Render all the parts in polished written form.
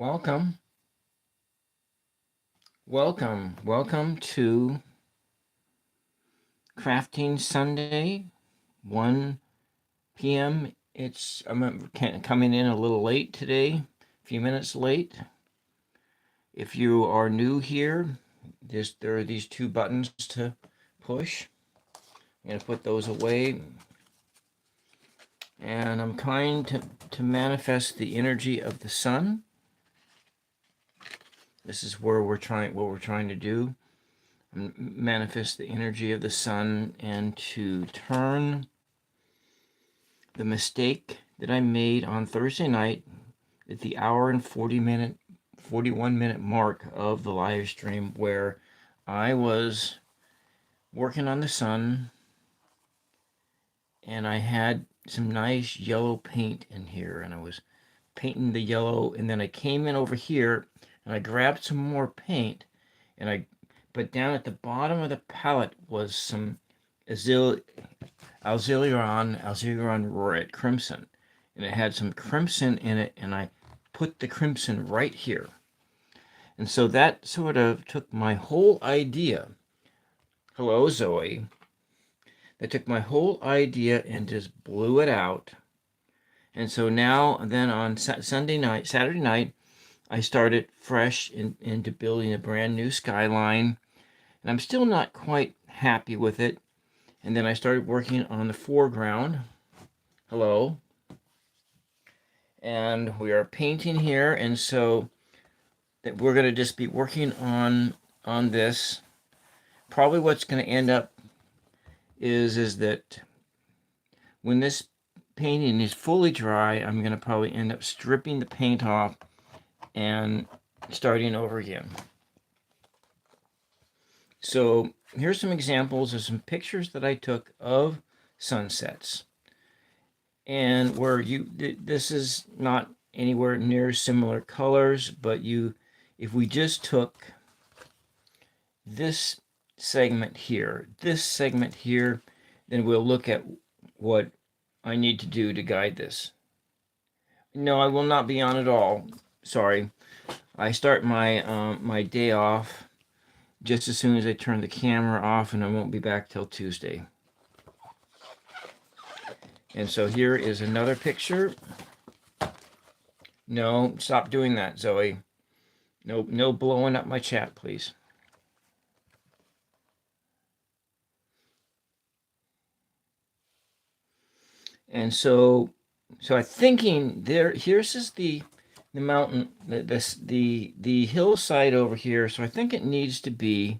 Welcome, welcome to Crafting Sunday, 1 p.m. I'm coming in a little late today, a few minutes late. If you are new here, there are these two buttons to push. I'm going to put those away. And I'm trying to manifest the energy of the sun. This is what we're trying to do. Manifest the energy of the sun and to turn the mistake that I made on Thursday night at the hour and 41 minute mark of the live stream, where I was working on the sun and I had some nice yellow paint in here and I was painting the yellow, and then I came in over here and I grabbed some more paint, but down at the bottom of the palette was some Alziron Red Crimson, and it had some crimson in it, and I put the crimson right here. And so that sort of took my whole idea. Hello, Zoe. That took my whole idea and just blew it out. And so then on Saturday night, I started fresh into building a brand new skyline, and I'm still not quite happy with it. And then I started working on the foreground. Hello. And we are painting here, and so that we're going to just be working on this. Probably what's going to end up is that when this painting is fully dry, I'm going to probably end up stripping the paint off and starting over again. So here's some examples of some pictures that I took of sunsets, and where this is not anywhere near similar colors, but if we just took this segment here, then we'll look at what I need to do to guide this. No, I will not be on at all. Sorry. I start my day off just as soon as I turn the camera off, and I won't be back till Tuesday. And so here is another picture. No, stop doing that, Zoe. No blowing up my chat, please. And so I'm thinking here's the mountain, the hillside over here. So I think it needs to be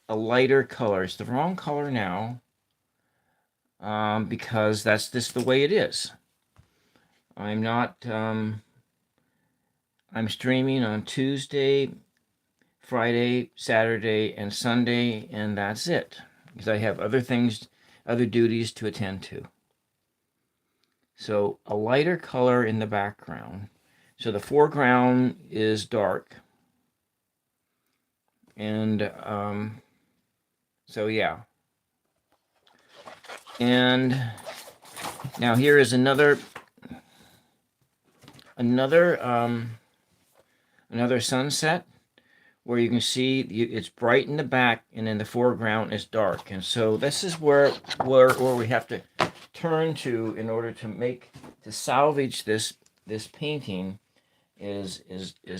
a lighter color. It's the wrong color now, because that's just the way it is. I'm not. I'm streaming on Tuesday, Friday, Saturday, and Sunday, and that's it, because I have other duties to attend to. So a lighter color in the background. So the foreground is dark. And so yeah. And now here is another sunset, where you can see it's bright in the back and in the foreground is dark. And so this is where we have to turn to in order to salvage this painting, is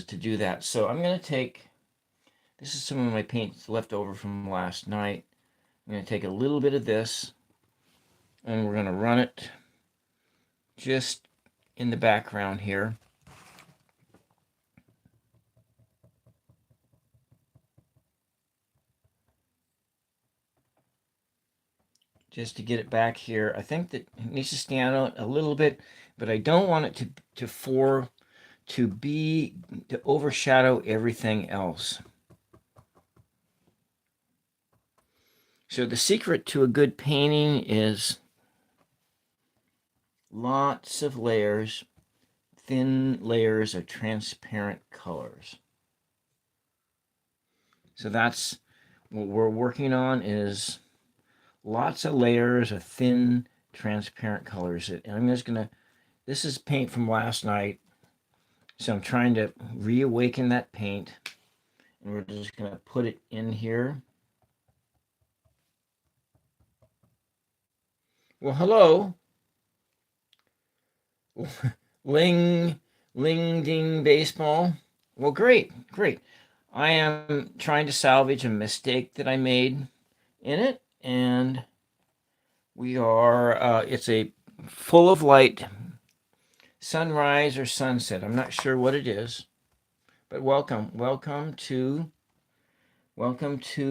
to do that. So I'm going to take, this is some of my paint left over from last night. I'm going to take a little bit of this and we're going to run it just in the background here. Just to get it back here. I think that it needs to stand out a little bit, but I don't want it to overshadow everything else. So the secret to a good painting is lots of layers, thin layers of transparent colors. So that's what we're working on, is lots of layers of thin, transparent colors. And I'm just gonna, this is paint from last night. So I'm trying to reawaken that paint, and we're just going to put it in here. Well, hello. Ling, Ling Ding Baseball. Well, great, great. I am trying to salvage a mistake that I made in it, and we are, it's a full of light sunrise or sunset. I'm not sure what it is, but welcome to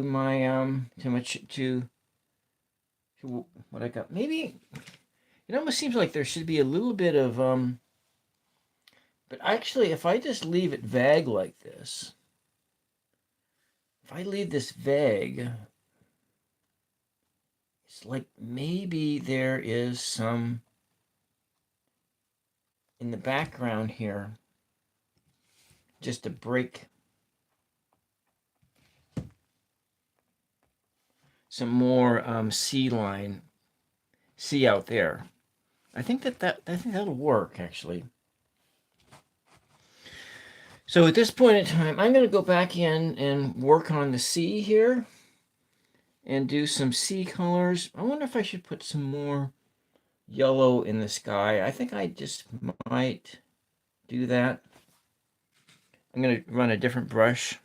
my, to what I got. Maybe, it almost seems like there should be a little bit of, but actually, if I just leave it vague like this, if I leave this vague, it's like maybe there is some in the background here, just to break some more sea line, sea out there. I think that'll work actually. So at this point in time, I'm going to go back in and work on the sea here and do some sea colors. I wonder if I should put some more yellow in the sky. I think I just might do that. I'm going to run a different brush.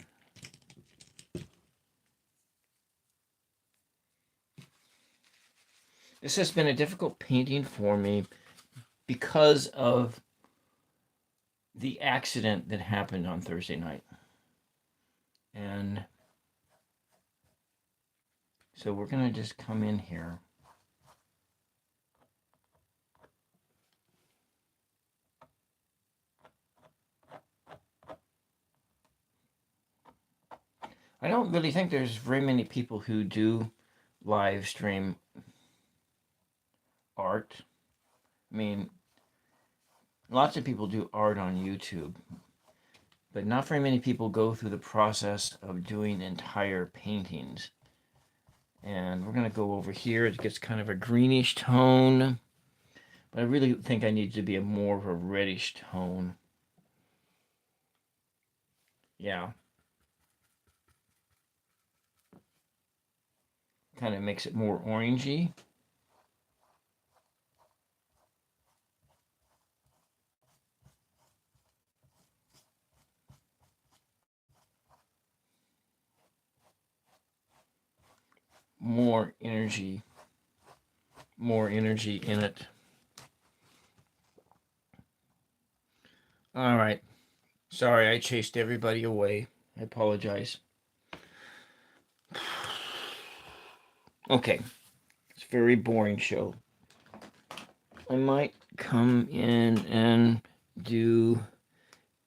This has been a difficult painting for me because of the accident that happened on Thursday night. And so we're going to just come in here. I don't really think there's very many people who do live stream art. I mean, lots of people do art on YouTube, but not very many people go through the process of doing entire paintings. And we're going to go over here. It gets kind of a greenish tone, but I really think I need to be more of a reddish tone. Yeah. Kind of makes it more orangey. More energy in it. All right. Sorry, I chased everybody away. I apologize. Okay. It's a very boring show. I might come in and do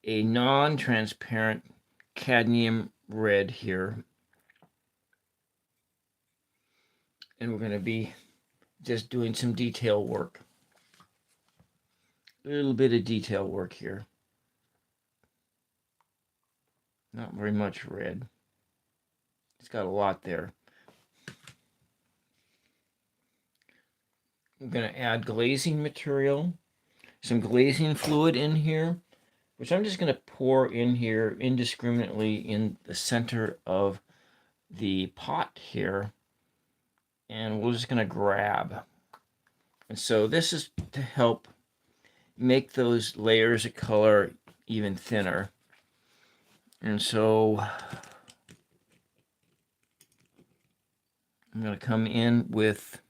a non-transparent cadmium red here. And we're going to be just doing some detail work. A little bit of detail work here. Not very much red. It's got a lot there. I'm going to add glazing material, some glazing fluid in here, which I'm just going to pour in here indiscriminately in the center of the pot here. And we're just going to grab. And so this is to help make those layers of color even thinner. And so I'm going to come in with,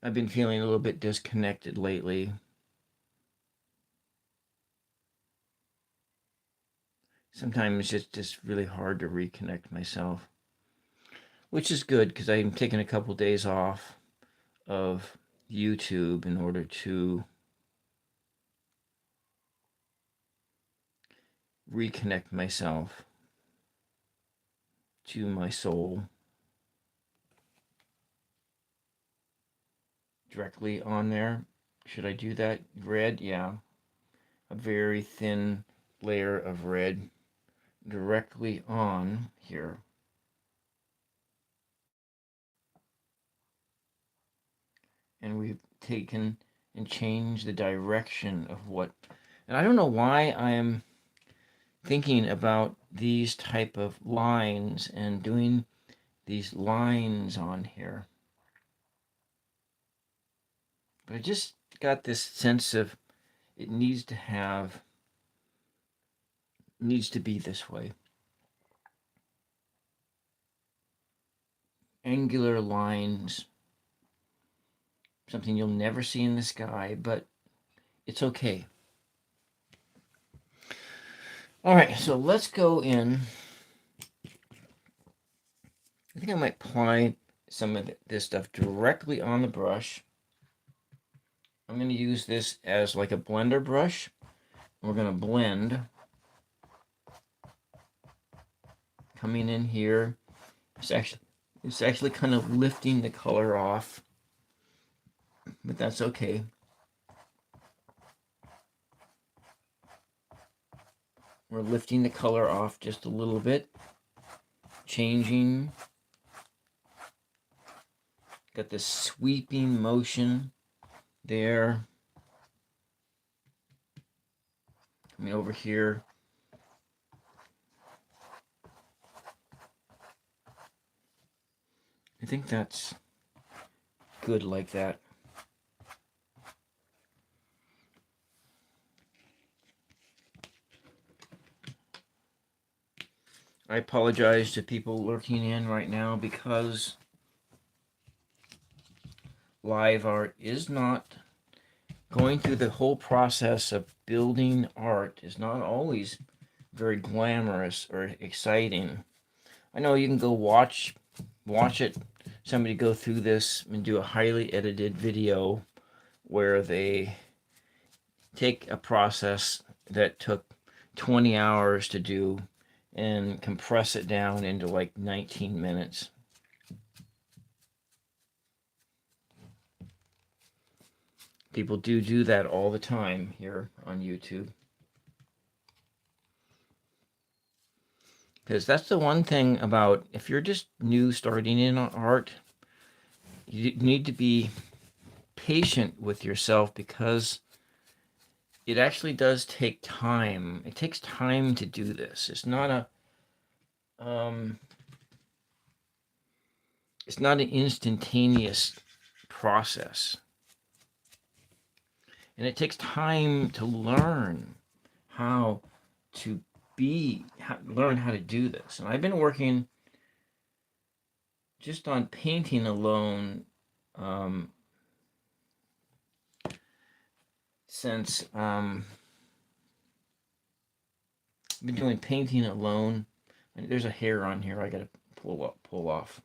I've been feeling a little bit disconnected lately. Sometimes it's just really hard to reconnect myself, which is good because I'm taking a couple days off of YouTube in order to reconnect myself to my soul directly on there. Should I do that? Red, yeah. A very thin layer of red directly on here. And we've taken and change the direction of what. And I don't know why I am thinking about these type of lines and doing these lines on here. But I just got this sense of it needs to be this way. Angular lines, something you'll never see in the sky, but it's okay. All right, so let's go in. I think I might apply some of this stuff directly on the brush. I'm going to use this as like a blender brush. We're going to blend. Coming in here. It's actually kind of lifting the color off, but that's okay. We're lifting the color off just a little bit, changing. Got this sweeping motion there. Coming over here. I think that's good like that. I apologize to people lurking in right now because live art is not going through the whole process of building art is not always very glamorous or exciting. I know you can go watch it, somebody go through this and do a highly edited video where they take a process that took 20 hours to do and compress it down into like 19 minutes. People do that all the time here on YouTube. Because that's the one thing about, if you're just new starting in art, you need to be patient with yourself because it actually does take time. It takes time to do this. It's not an instantaneous process. And it takes time to learn how to learn how to do this. And I've been working just on painting alone since I've been doing painting alone. And there's a hair on here I gotta pull off.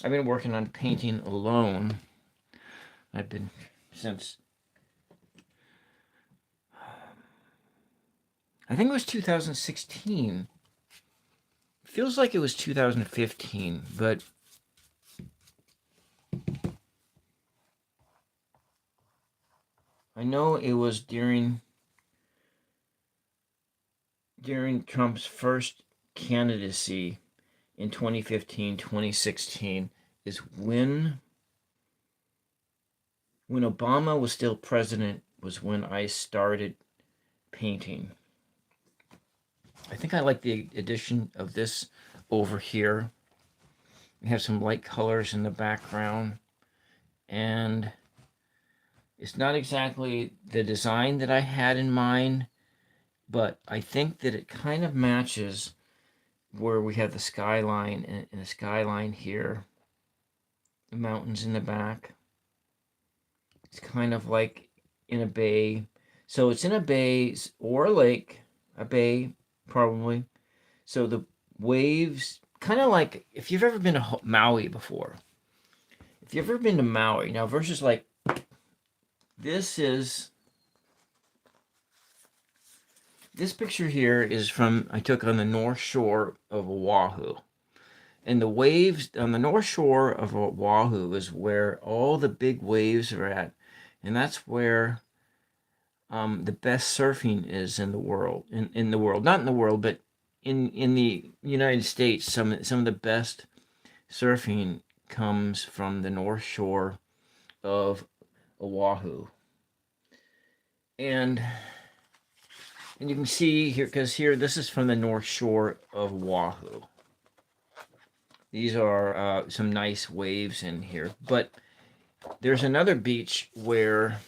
I've been working on painting alone. I've been since I think it was 2016. Feels like it was 2015, but I know it was during Trump's first candidacy in 2015, 2016 is when Obama was still president was when I started painting. I think I like the addition of this over here. We have some light colors in the background, and it's not exactly the design that I had in mind, but I think that it kind of matches where we have the skyline and the skyline here, the mountains in the back. It's kind of like in a bay. So it's in a bay or a lake, a bay probably. So the waves, kind of like if you've ever been to Maui before. If you've ever been to Maui, now versus like this picture here is from I took on the north shore of Oahu. And the waves on the north shore of Oahu is where all the big waves are at. and that's where the best surfing is in the world. In the world, not in the world, but in the United States, some of the best surfing comes from the North Shore of Oahu, and you can see here, because here this is from the North Shore of Oahu. These are some nice waves in here, but there's another beach where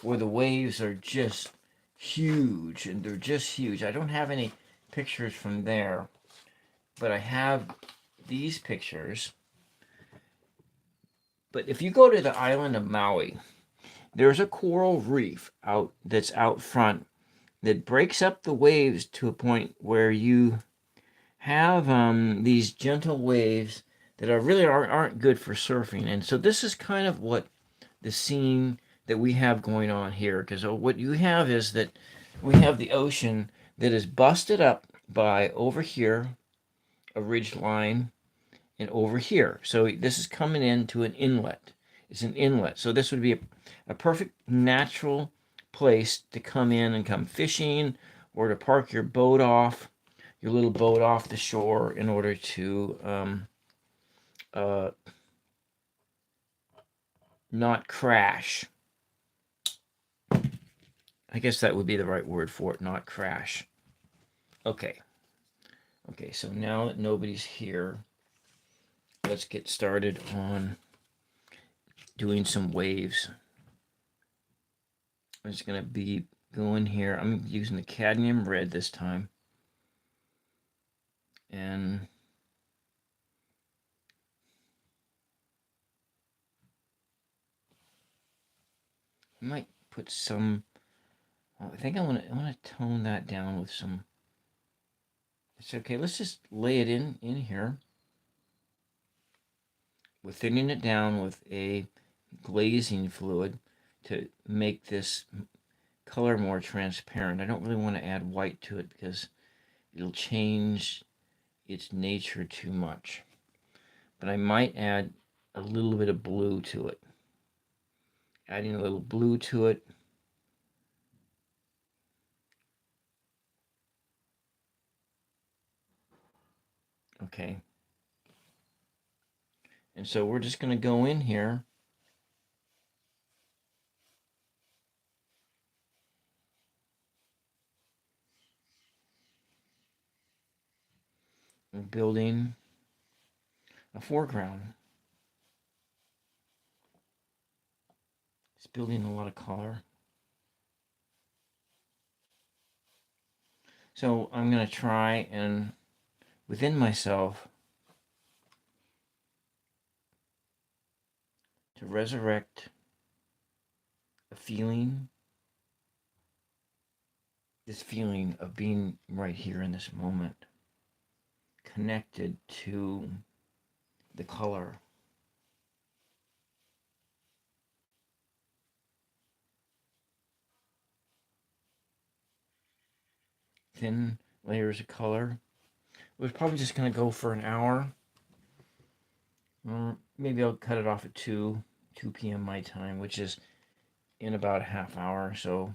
the waves are just huge, and they're just huge. I don't have any pictures from there, but I have these pictures. But if you go to the island of Maui, there's a coral reef that's out front that breaks up the waves to a point where you have these gentle waves that aren't good for surfing. And so this is kind of what the scene that we have going on here, because what you have is that we have the ocean that is busted up by over here a ridge line and over here. So this is coming into an inlet. It's an inlet. So this would be a perfect natural place to come in and come fishing, or to park your little boat off the shore, in order to not crash. I guess that would be the right word for it, not crash. Okay. Okay, so now that nobody's here, let's get started on doing some waves. I'm just going to be going here. I'm using the cadmium red this time. And I might put some, I think I want to tone that down with some. It's okay. Let's just lay it in here. We're thinning it down with a glazing fluid to make this color more transparent. I don't really want to add white to it because it'll change its nature too much. But I might add a little bit of blue to it. Adding a little blue to it. Okay. And so we're just going to go in here and building a foreground. It's building a lot of color. So I'm going to try and, within myself, to resurrect a feeling, this feeling of being right here in this moment, connected to the color. Thin layers of color. It was probably just going to go for an hour. Maybe I'll cut it off at 2 p.m. my time, which is in about a half hour or so.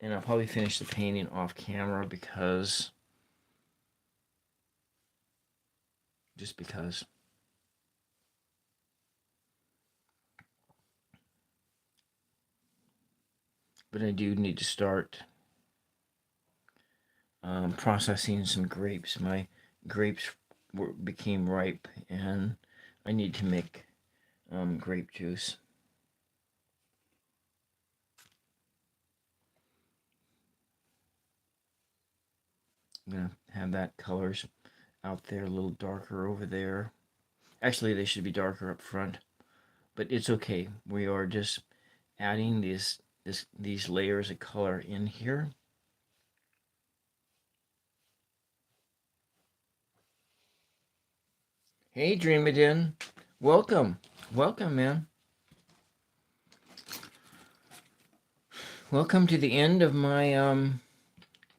And I'll probably finish the painting off camera because, just because. But I do need to start processing some grapes. My grapes became ripe, and I need to make grape juice. I'm gonna have that colors out there a little darker over there. Actually, they should be darker up front, but it's okay. We are just adding these layers of color in here. Hey, Dreamadin, welcome, man. Welcome to the end of my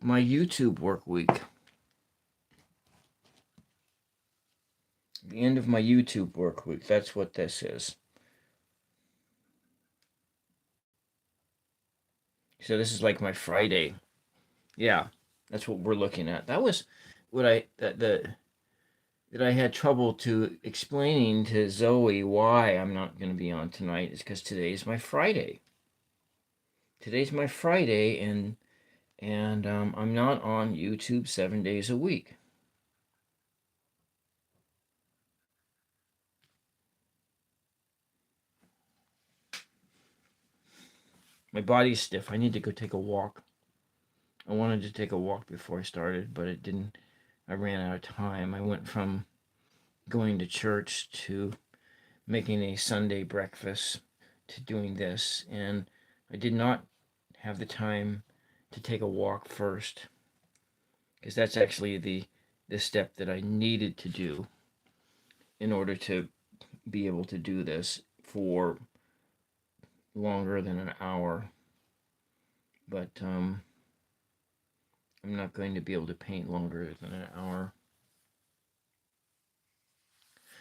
my YouTube work week. The end of my YouTube work week. That's what this is. So this is like my Friday. Yeah, that's what we're looking at. That was what I that I had trouble to explaining to Zoe why I'm not going to be on tonight is because today's my Friday. Today's my Friday, and I'm not on YouTube 7 days a week. My body's stiff. I need to go take a walk. I wanted to take a walk before I started, but it didn't. I ran out of time. I went from going to church to making a Sunday breakfast to doing this, and I did not have the time to take a walk first because that's actually the step that I needed to do in order to be able to do this for longer than an hour. But I'm not going to be able to paint longer than an hour.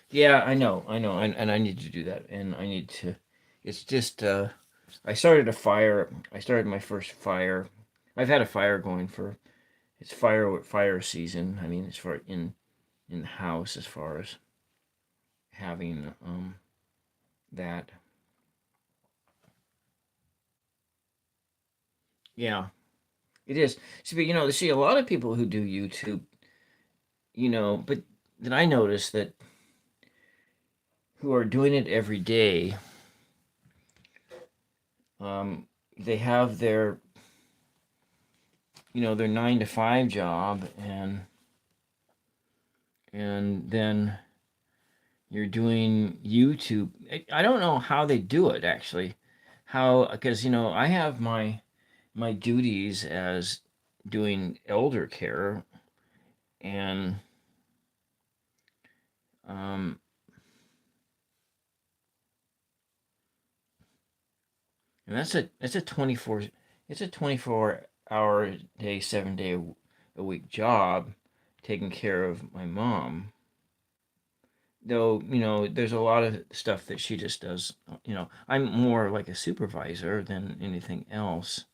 Yeah, I know, and I need to do that, and I need to. It's just I started a fire. I started my first fire. I've had a fire going for it's fire season. I mean, it's for in the house as far as having that. Yeah, it is. See, but see a lot of people who do YouTube, but then I notice that who are doing it every day, they have their 9 to 5 job, and then you're doing YouTube. I don't know how they do it actually. How because I have my duties as doing elder care, and um and that's a 24 it's a 24-hour day 7 day a week job taking care of my mom, though there's a lot of stuff that she just does. I'm more like a supervisor than anything else,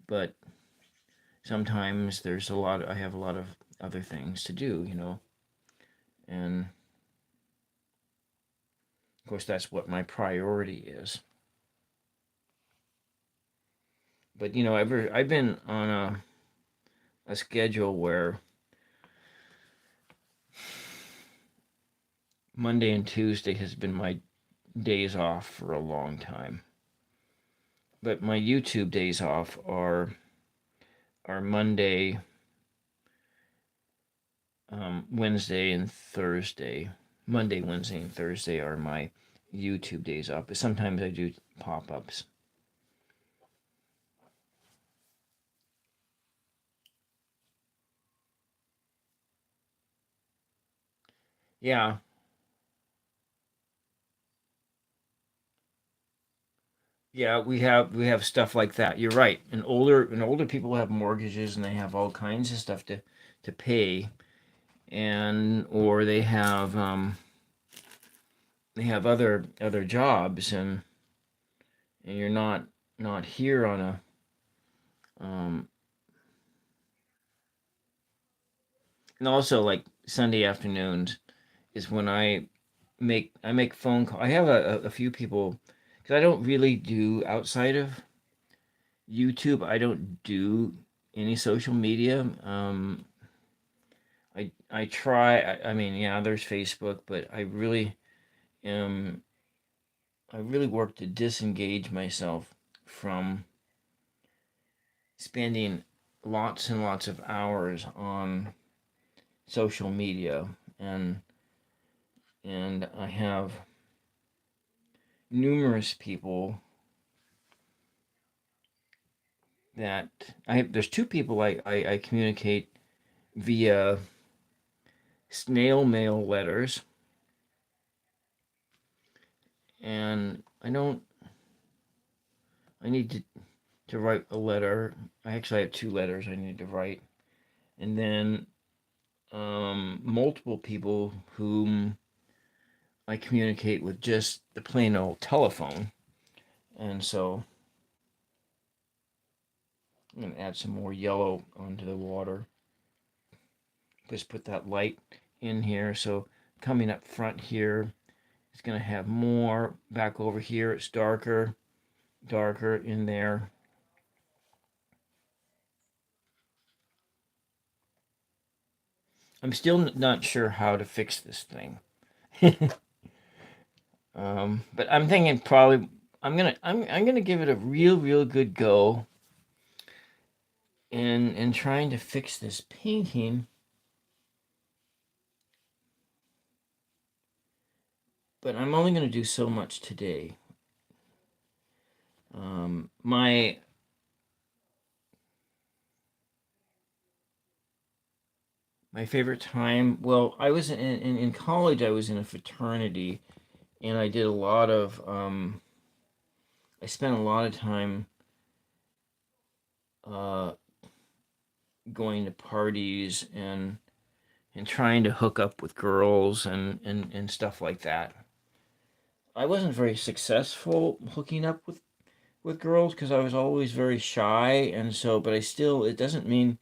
but sometimes I have a lot of other things to do, and of course that's what my priority is. But I've been on a schedule where Monday and Tuesday has been my days off for a long time. But my YouTube days off are Monday, Wednesday, and Thursday. Monday, Wednesday, and Thursday are my YouTube days off. But sometimes I do pop ups. Yeah, yeah, we have stuff like that. You're right. And older people have mortgages and they have all kinds of stuff to pay, and or they have other jobs, and you're not here on a um and also like Sunday afternoons is when I make phone call. I have a few people because I don't really do outside of YouTube. I don't do any social media. I try. I mean, yeah, there's Facebook, but am. I really work to disengage myself from spending lots and lots of hours on social media, and I have numerous people that there's two people I communicate via snail mail letters, and I need to write a letter. I actually have 2 letters I need to write, and then multiple people whom I communicate with just the plain old telephone. And so I'm going to add some more yellow onto the water. Just put that light in here. So coming up front here, it's going to have more. Back over here, it's darker, darker in there. I'm still not sure how to fix this thing. But I'm thinking probably I'm gonna give it a real good go in trying to fix this painting. But I'm only gonna do so much today. My favorite time. Well, I was in college. I was in a fraternity, and I did a lot of. I spent a lot of time uh, going to parties and trying to hook up with girls and stuff like that. I wasn't very successful hooking up with girls because I was always very shy, and so but I still it doesn't mean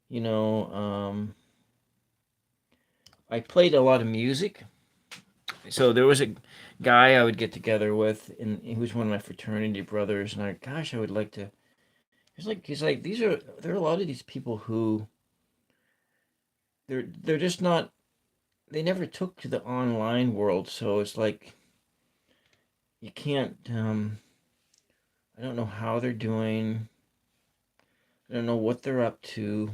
you know I played a lot of music. So there was a guy I would get together with, and he was one of my fraternity brothers, and I would like to. He's like there are a lot of these people who they're just not they never took to the online world, so it's like you can't I don't know how they're doing. I don't know what they're up to,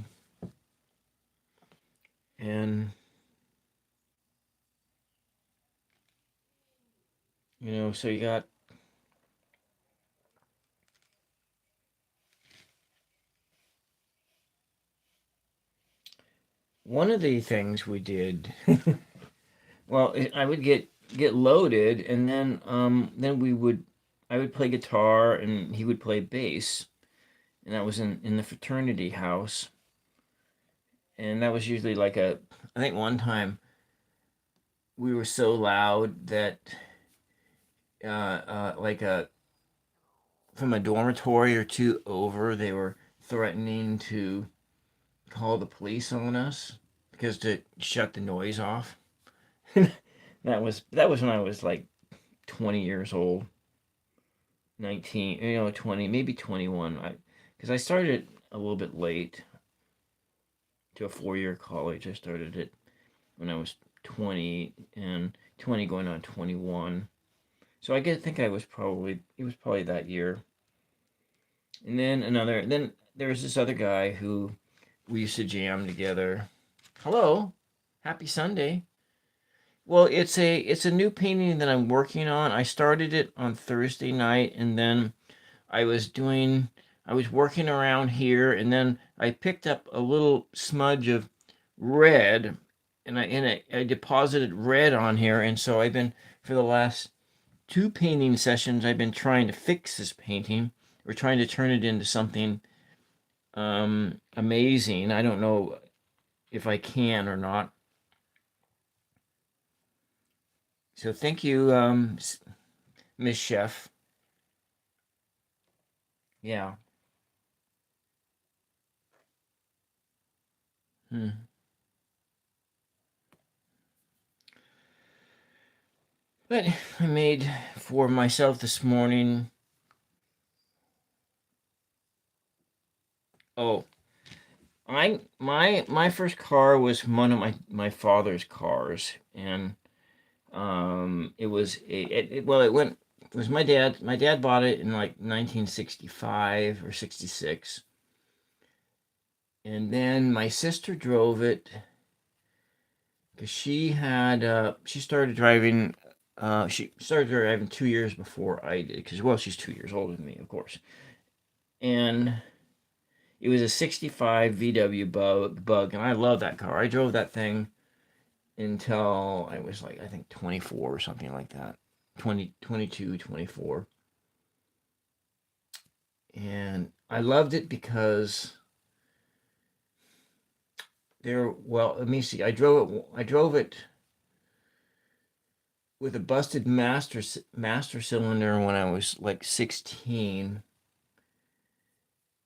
and so you got one of the things we did. Well, I would get loaded, and then I would play guitar, and he would play bass, and that was in the fraternity house, and that was usually like I think one time we were so loud that like from a dormitory or two over, they were threatening to call the police on us because to shut the noise off. That was when I was like 20 years old, 19, 20, maybe 21. Because I started a little bit late to a 4-year college. I started it when I was 20 and 20 going on 21. So think it was probably that year. And then there was this other guy who we used to jam together. Hello, happy Sunday. Well, it's a new painting that I'm working on. I started it on Thursday night, and then I was doing I was working around here, and then I picked up a little smudge of red, and I deposited red on here, and so I've been for the last two painting sessions I've been trying to fix this painting or trying to turn it into something amazing. I don't know if I can or not. So thank you, Miss Chef. Yeah. Hmm. But I made for myself this morning. Oh, my first car was one of my father's cars, and it was well it was my dad bought it in like 1965 or 66, and then my sister drove it because she started driving 2 years before I did because well she's 2 years older than me, of course. And it was a 65 VW bug, and I love that car. I drove that thing until I was like I think 24 or something like that. 20, 22, 24. And I loved it because let me see. I drove it with a busted master cylinder when I was like 16,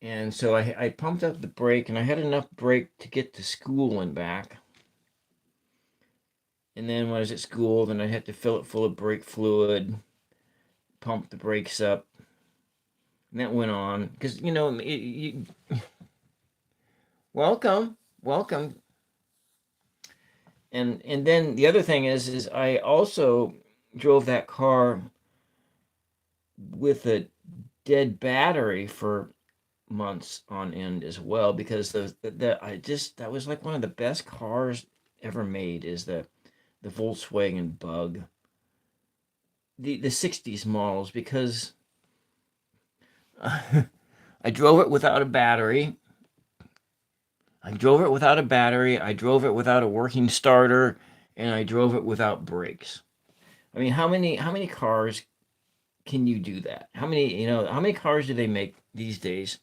And so I pumped up the brake, and I had enough brake to get to school and back. And then when I was at school, then I had to fill it full of brake fluid, pump the brakes up, and that went on because welcome, welcome. And then the other thing is I also drove that car with a dead battery for months on end as well, because that was like one of the best cars ever made, is the Volkswagen Bug, the 60s models, because I drove it without a battery. I drove it without a battery. I drove it without a working starter, and I drove it without brakes. I mean, how many cars can you do that? How many cars do they make these days?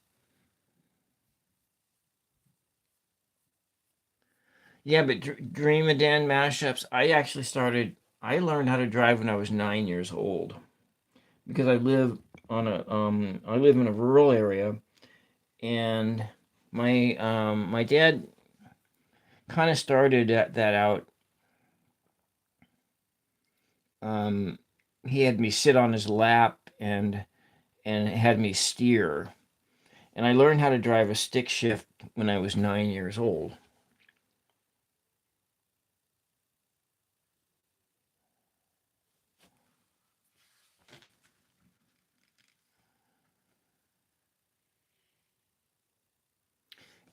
Yeah, but Dream and Dan mashups. I learned how to drive when I was 9 years old, because I live in a rural area, and my dad kind of started that out. Um, he had me sit on his lap and had me steer, and I learned how to drive a stick shift when I was 9 years old.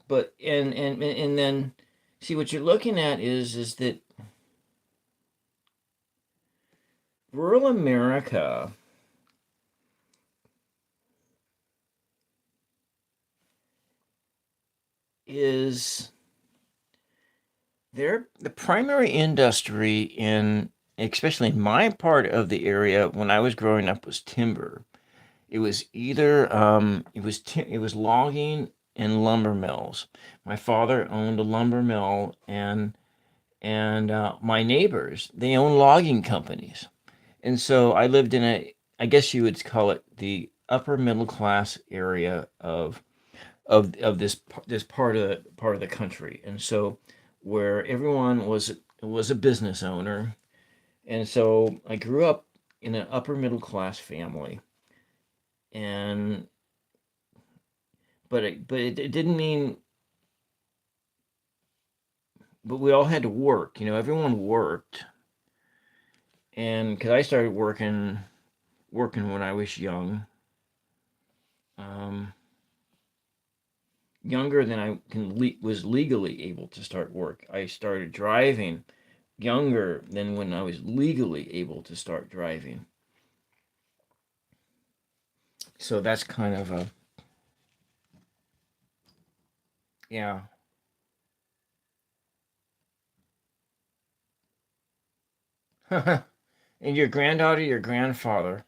But and then see what you're looking at is that rural America is the primary industry in, especially in my part of the area when I was growing up, was timber. It was either it was logging and lumber mills. My father owned a lumber mill, and my neighbors, they own logging companies. And so I lived in I guess you would call it the upper middle class area of this part of the country. And so where everyone was a business owner. And so I grew up in an upper middle class family. And it didn't mean, but we all had to work. Everyone worked. And because I started working when I was young, um, younger than I was legally able to start work. I started driving younger than when I was legally able to start driving. So that's kind of a, yeah. And your granddaughter, your grandfather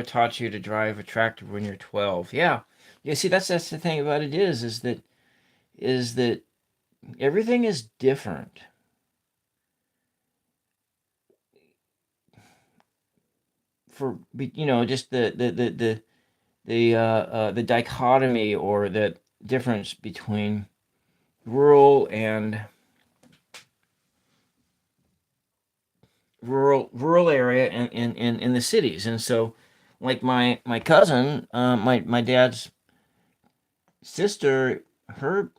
taught you to drive a tractor when you're 12. Yeah. Yeah, see, that's the thing about it is that everything is different. Just the dichotomy, or the difference between rural and rural area and in the cities. And so, like my cousin, my dad's sister, her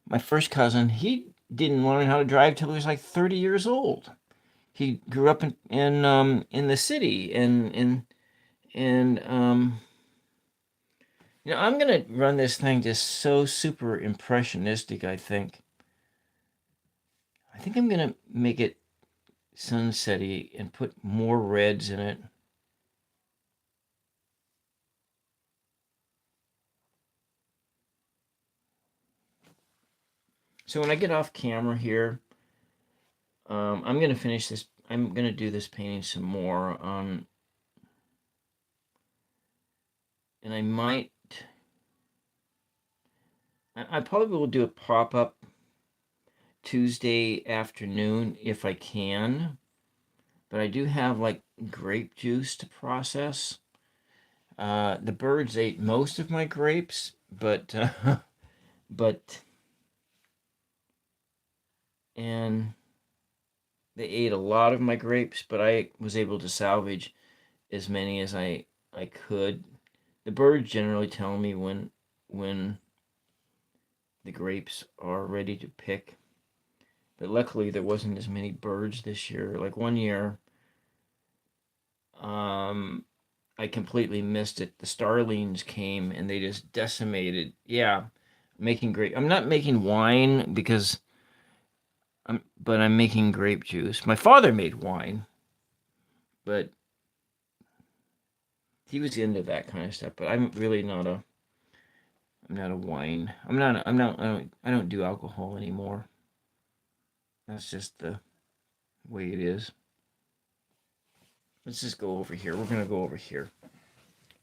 my first cousin, he didn't learn how to drive till he was like 30 years old. He grew up in the city, and I'm gonna run this thing just so super impressionistic. I think I'm gonna make it sunsetty and put more reds in it. So when I get off camera here, I'm gonna finish this. I'm gonna do this painting some more. And I probably will do a pop up Tuesday afternoon if I can. But I do have like grape juice to process. The birds ate most of my grapes, but but and they ate a lot of my grapes, but I was able to salvage as many as I could. The birds generally tell me when the grapes are ready to pick. But luckily there wasn't as many birds this year. Like one year, um, I completely missed it. The starlings came and they just decimated. Yeah, making grape. I'm not making wine because but I'm making grape juice. My father made wine, but he was into that kind of stuff. But I'm really not a. I'm not a wine. I'm not. I'm not. I don't do alcohol anymore. That's just the way it is. Let's just go over here. We're gonna go over here,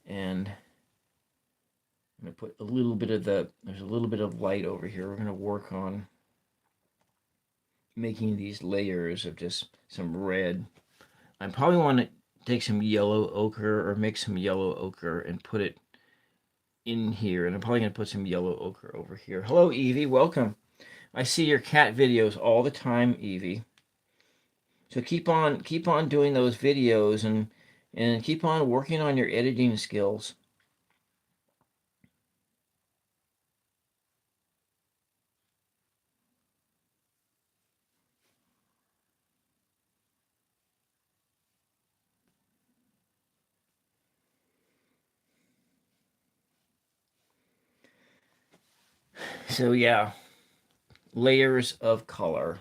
and I'm gonna put a little bit of the. There's a little bit of light over here. We're gonna work on making these layers of just some red. I probably want to take some yellow ochre or make some yellow ochre and put it in here. And I'm probably gonna put some yellow ochre over here. Hello, Evie. Welcome. I see your cat videos all the time, Evie. So keep on doing those videos and keep on working on your editing skills. So yeah, layers of color.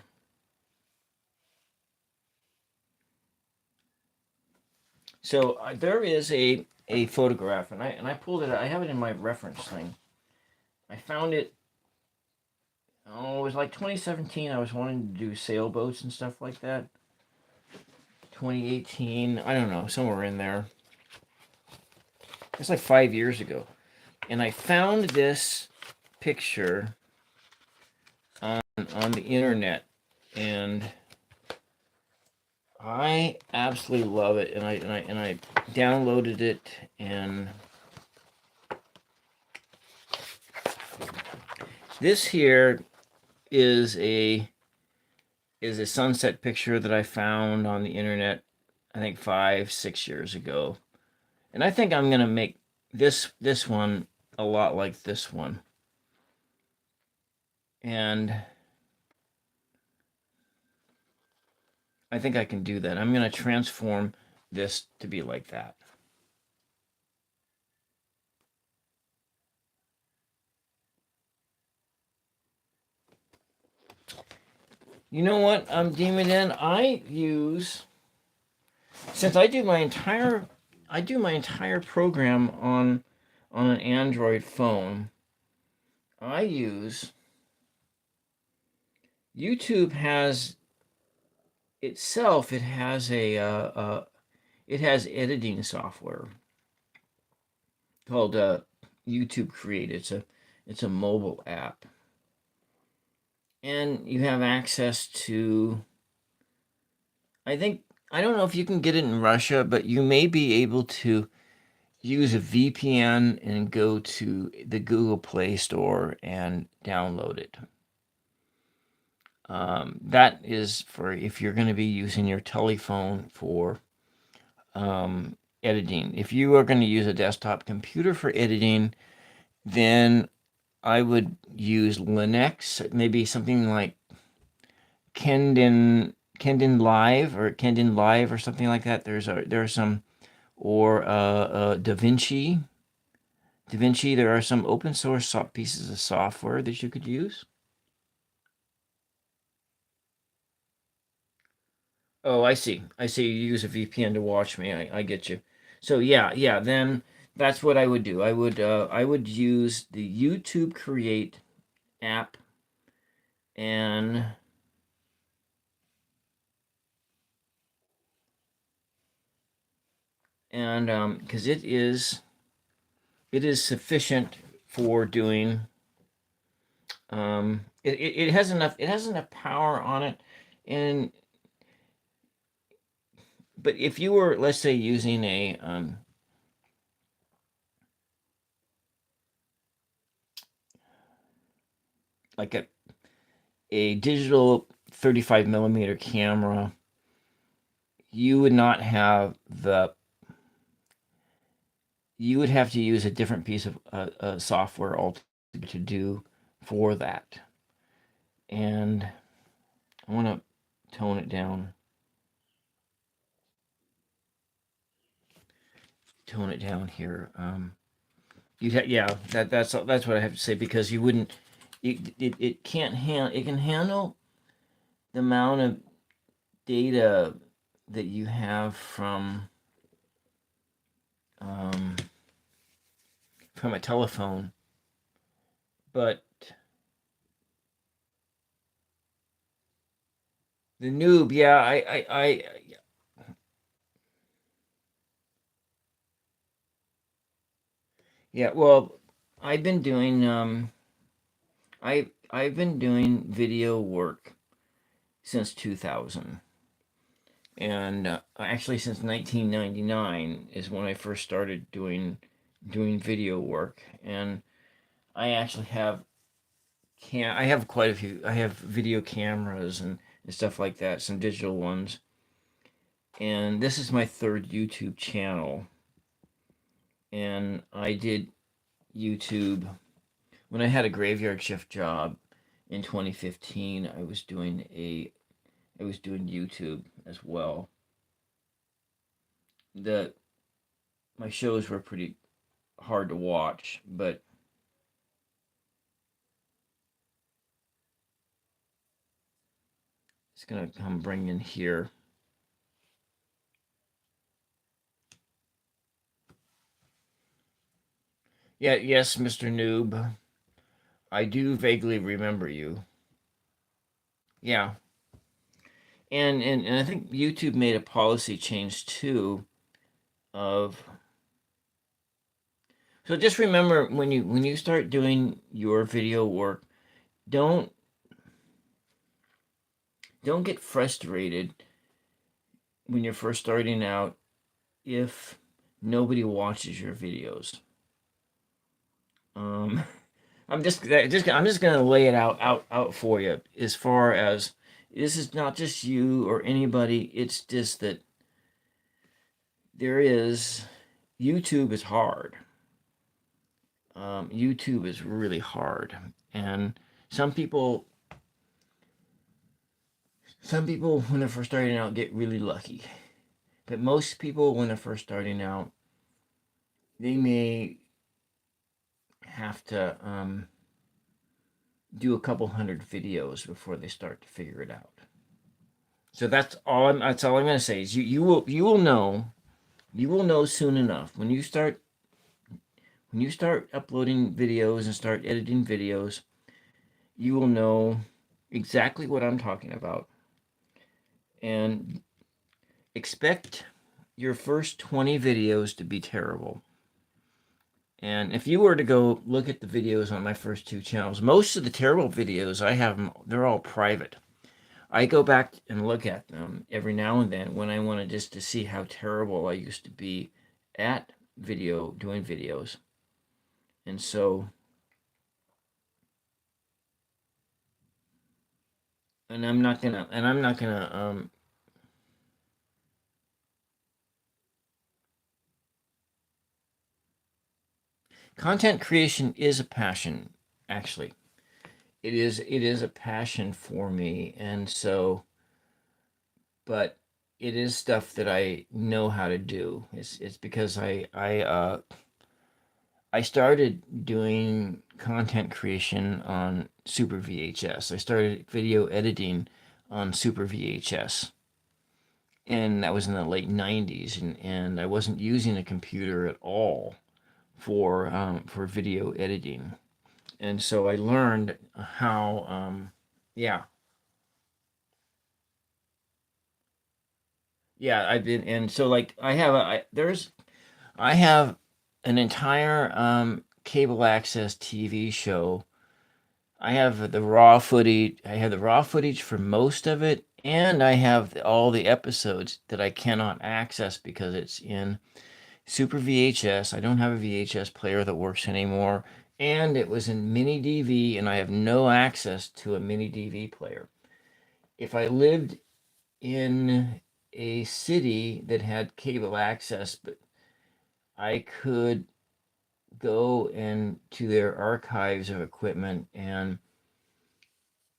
So there is a photograph, and I pulled it out. I have it in my reference thing. I found it. Oh, it was like 2017. I was wanting to do sailboats and stuff like that. 2018. I don't know, somewhere in there. It's like 5 years ago, and I found this picture on the internet, and I absolutely love it. And I downloaded it, and this here is a sunset picture that I found on the internet, I think 5-6 years ago. And I think I'm gonna make this one a lot like this one. And I think I can do that. I'm gonna transform this to be like that. You know what, Demon Den, I use, since I do my entire program on an Android phone, I use YouTube has itself, it has it has editing software called YouTube Create. It's a mobile app, and you have access to. I don't know if you can get it in Russia, but you may be able to use a VPN and go to the Google Play Store and download it. That is for if you're going to be using your telephone for editing. If you are going to use a desktop computer for editing, then I would use Linux, maybe something like Kdenlive or something like that. There are some, or DaVinci. DaVinci. There are some open source pieces of software that you could use. Oh, I see. I see. You use a VPN to watch me. I get you. So yeah. Then that's what I would do. I would use the YouTube Create app, and because it is sufficient for doing. It has enough power on it, and but if you were, let's say, using like a digital 35 millimeter camera, you would not have the you would have to use a different piece of software altogether to do for that. And I want to tone it down. Tone it down here. Yeah, that's what I have to say, because you wouldn't. It can't handle. It can handle the amount of data that you have um, from a telephone, but the noob, yeah, yeah. Well, I've been doing I've been doing video work since 2000, and actually since 1999 is when I first started doing video work. And I actually have I have quite a few. I have video cameras and stuff like that, some digital ones. And this is my third YouTube channel. And I did YouTube when I had a graveyard shift job in 2015. I was doing YouTube as well. The My shows were pretty hard to watch, but it's gonna come bring in here. Yeah, yes, Mr. Noob. I do vaguely remember you. Yeah. And I think YouTube made a policy change too of, so just remember, when you start doing your video work, don't don't get frustrated when you're first starting out if nobody watches your videos. Um, I'm just gonna lay it out for you, as far as this is not just you or anybody. It's just that there is YouTube is hard. YouTube is really hard, and some people some people when they're first starting out get really lucky, but most people when they're first starting out, they may have to do a couple hundred videos before they start to figure it out. So that's all I'm going to say is you will know soon enough when you start uploading videos and start editing videos, you will know exactly what I'm talking about. And expect your first 20 videos to be terrible. And if you were to go look at the videos on my first two channels, most of the terrible videos I have them, they're all private. I go back and look at them every now and then when I want to, just to see how terrible I used to be at doing videos. And so, I'm not gonna content creation is a passion, actually. It is a passion for me. And so, but it is stuff that I know how to do. It's because I started doing content creation on Super VHS. I started video editing on Super VHS, and that was in the late 90s, and I wasn't using a computer at all for video editing. And so I learned how yeah, yeah, I've been. And so, like, I have an entire cable access TV show. I have the raw footage. I have the raw footage for most of it, and I have all the episodes that I cannot access because it's in Super VHS. I don't have a VHS player that works anymore, and it was in mini DV, and I have no access to a mini DV player. If I lived in a city that had cable access, but I could go and to their archives of equipment, and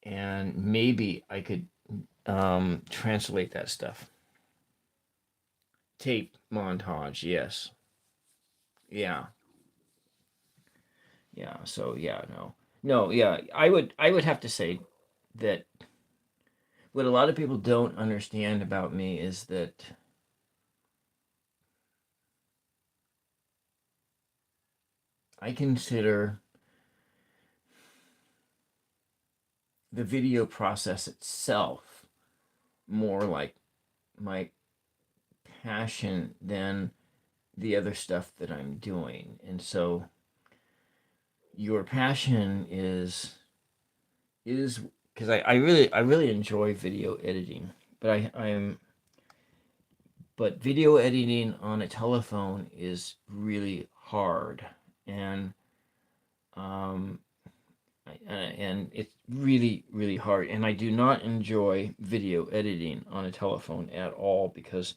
maybe I could translate that stuff. Tape montage, yes. Yeah. Yeah. So yeah, no. No, yeah. I would have to say that what a lot of people don't understand about me is that I consider the video process itself more like my passion than the other stuff that I'm doing. And so your passion is because I really enjoy video editing, but but video editing on a telephone is really hard, and um and it's really hard, and I do not enjoy video editing on a telephone at all because,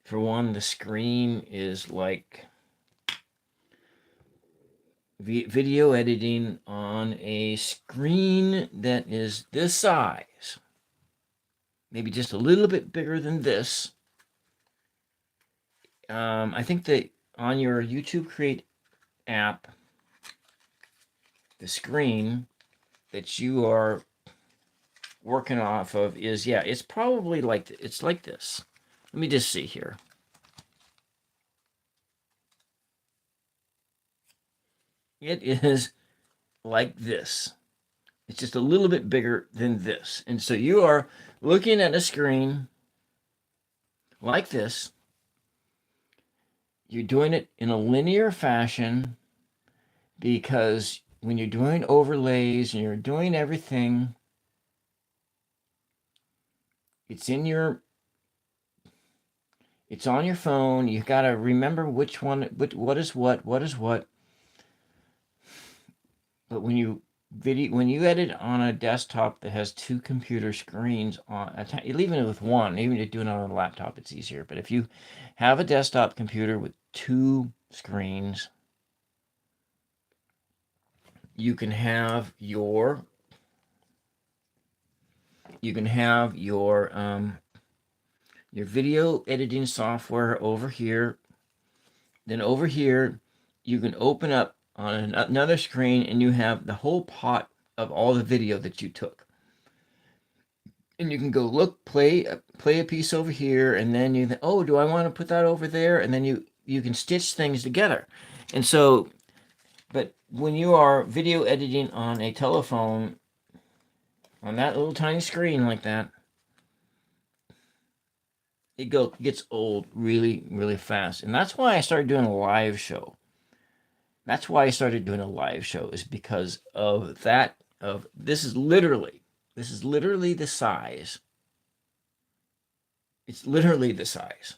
for one, the screen is like video editing on a screen that is this size, maybe just a little bit bigger than this. I think that on your YouTube Create app, the screen that you are working off of is, yeah, it's probably like, it's like this. Let me just see here. It is like this. It's just a little bit bigger than this. And so you are looking at a screen like this. You're doing it in a linear fashion because when you're doing overlays and you're doing everything, it's in your it's on your phone. You got to remember which one, what is what is what. But when you edit on a desktop that has two computer screens on, even with one, even if you're doing it on a laptop, it's easier. But if you have a desktop computer with two screens, you can have your video editing software over here. Then over here, you can open up on another screen, and you have the whole pot of all the video that you took. And you can go look, play a piece over here, and then you think, oh, do I want to put that over there? And then you can stitch things together. And so, but when you are video editing on a telephone, on that little tiny screen like that, it gets old really fast. And that's why I started doing a live show. That's why I started doing a live show, is because of that. Of this is literally the size. It's literally the size.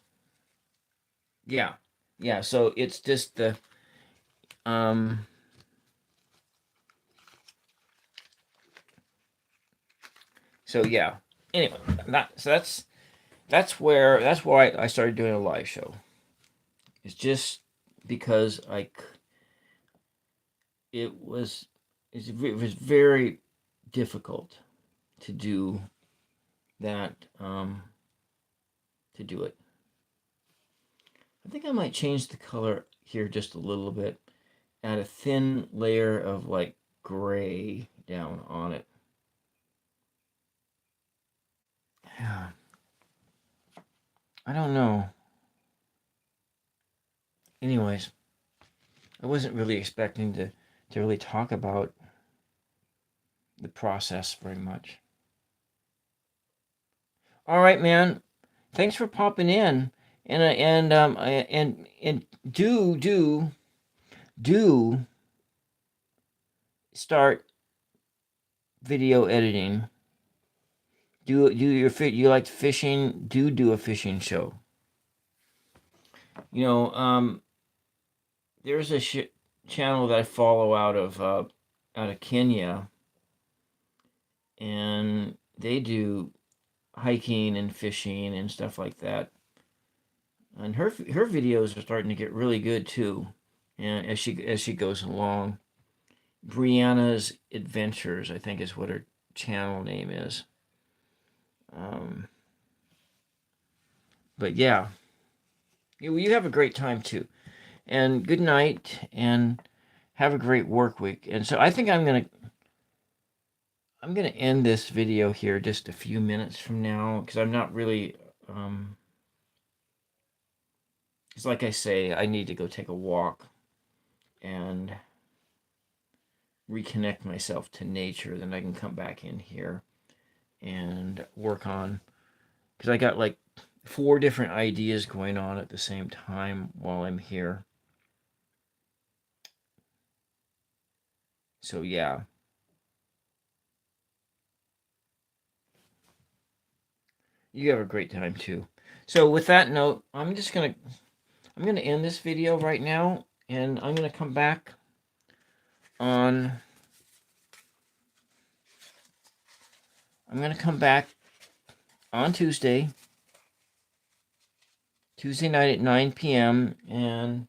Yeah, yeah. So it's just the um. So yeah. Anyway, that's why I started doing a live show. It's just because it was very difficult to do that, to do it. I think I might change the color here just a little bit, add a thin layer of like gray down on it. Yeah, I don't know. Anyways, I wasn't really expecting to really talk about the process very much. All right, man. Thanks for popping in, and do start video editing. You like fishing? Do a fishing show. You know, there's channel that I follow out of Kenya, and they do hiking and fishing and stuff like that. And her videos are starting to get really good too, and as she goes along. Brianna's Adventures, I think, is what her channel name is. Um, but yeah, you have a great time too, and good night, and have a great work week. And so I think I'm gonna end this video here just a few minutes from now, because I'm not really. Because like I say, I need to go take a walk and reconnect myself to nature. Then I can come back in here and work on, because I got like 4 different ideas going on at the same time while I'm here. So yeah. You have a great time too. So with that note, I'm gonna end this video right now, and I'm gonna come back on Tuesday night at 9 p.m. and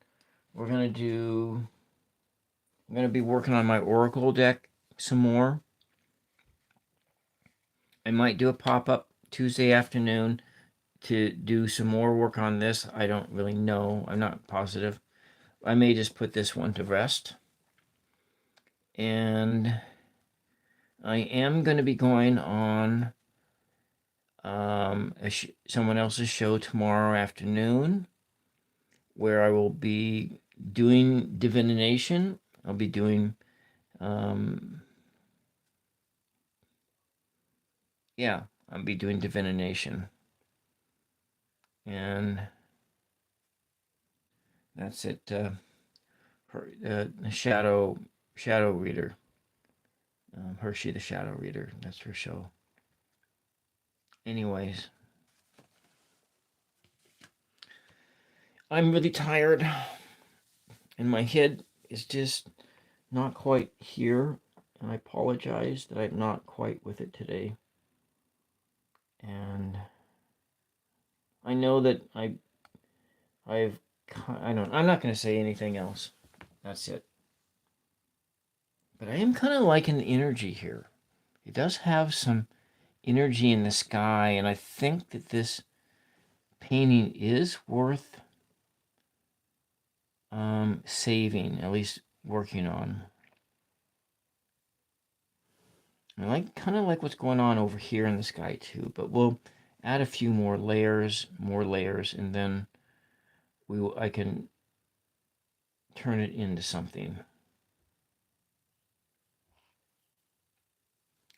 we're gonna do I'm gonna be working on my Oracle deck some more. I might do a pop-up Tuesday afternoon to do some more work on this. I don't really know. I'm not positive. I may just put this one to rest. And I am going to be going on someone else's show tomorrow afternoon, where I will be doing divination. I'll be doing, I'll be doing divination. And that's it. Shadow Reader. Hershey the Shadow Reader. That's her show. Anyways, I'm really tired, and my head is just not quite here. And I apologize that I'm not quite with it today. And I know that I'm not going to say anything else. That's it. But I am kind of liking the energy here. It does have some energy in the sky, and I think that this painting is worth saving, at least working on. I kind of like what's going on over here in the sky too, but we'll add a few more layers, and then I can turn it into something.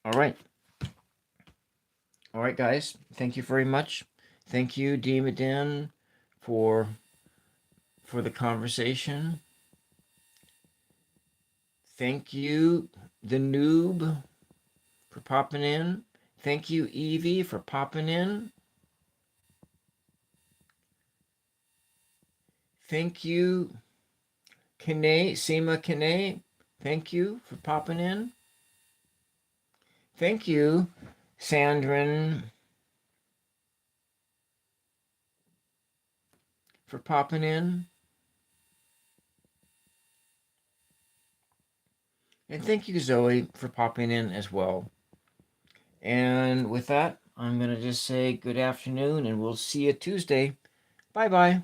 All right, guys. Thank you very much. Thank you, Demadin, for the conversation. Thank you, the noob, for popping in. Thank you, Evie, for popping in. Thank you, Seema Kane. Thank you for popping in. Thank you, Sandrin, for popping in. And thank you, Zoe, for popping in as well. And with that, I'm going to just say good afternoon, and we'll see you Tuesday. Bye-bye.